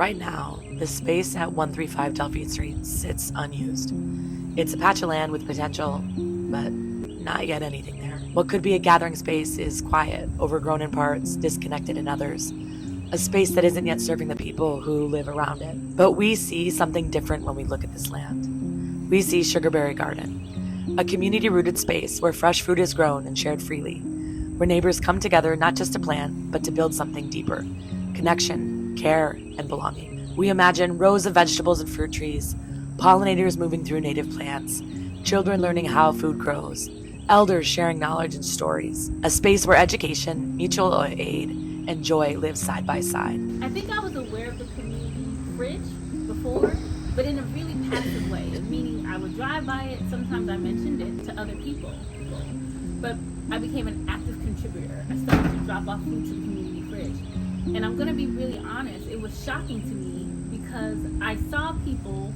Right now, the space at 135 Delphine Street sits unused. It's a patch of land with potential, but not yet anything there. What could be a gathering space is quiet, overgrown in parts, disconnected in others. A space that isn't yet serving the people who live around it. But we see something different when we look at this land. We see Sugarberry Garden, a community-rooted space where fresh food is grown and shared freely, where neighbors come together not just to plant, but to build something deeper: connection, care, and belonging. We imagine rows of vegetables and fruit trees, pollinators moving through native plants, children learning how food grows, elders sharing knowledge and stories, a space where education, mutual aid, and joy live side by side. I think I was aware of the community fridge before, but in a really passive way, meaning I would drive by it, sometimes I mentioned it to other people. But I became an active contributor. I started to drop off food to the community fridge. And I'm gonna be really honest, it was shocking to me because I saw people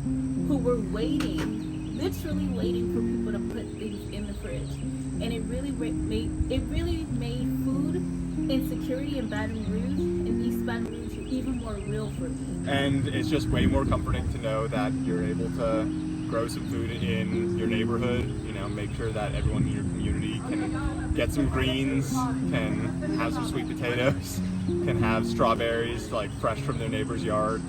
who were waiting, literally waiting for people to put things in the fridge. And it really made food insecurity in Baton Rouge, in East Baton Rouge, even more real for me. And it's just way more comforting to know that you're able to grow some food in your neighborhood, make sure that everyone in your community can get some greens, can have some sweet potatoes, can have strawberries fresh from their neighbor's yard.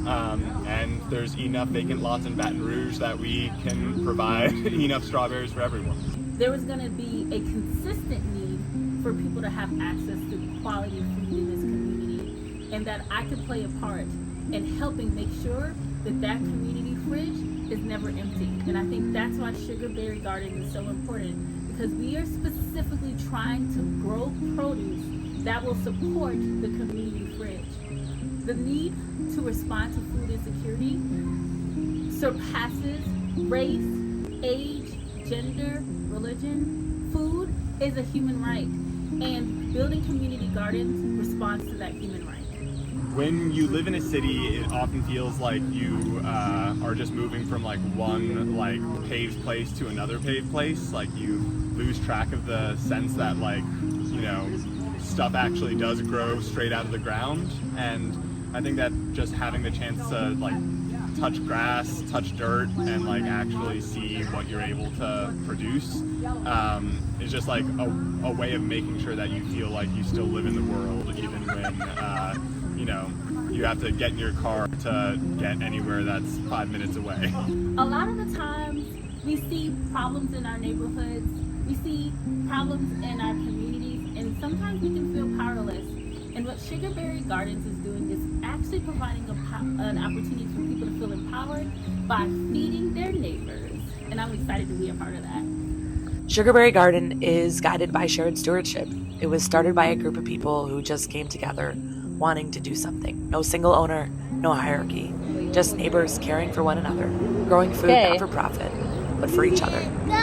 And there's enough vacant lots in Baton Rouge that we can provide enough strawberries for everyone. There was going to be a consistent need for people to have access to quality food in this community, and that I could play a part in helping make sure that that community fridge is never empty. And I think that's why Sugarberry Garden is so important, because we are specifically trying to grow produce that will support the community fridge. The need to respond to food insecurity surpasses race, age, gender, religion. Food is a human right, and building community gardens responds to that human right. When you live in a city, it often feels like you are just moving from one paved place to another paved place. You lose track of the sense that stuff actually does grow straight out of the ground. And I think that just having the chance to touch grass, touch dirt, and actually see what you're able to produce is just a way of making sure that you feel like you still live in the world, even when you have to get in your car to get anywhere that's 5 minutes away. A lot of the times we see problems in our neighborhoods, we see problems in our communities, and sometimes we can feel powerless. And what Sugarberry Gardens is doing is actually providing an opportunity for people to feel empowered by feeding their neighbors. And I'm excited to be a part of that. Sugarberry Garden is guided by shared stewardship. It was started by a group of people who just came together wanting to do something. No single owner, no hierarchy, just neighbors caring for one another, growing food not for profit, but for each other. Go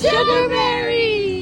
Sugarberry!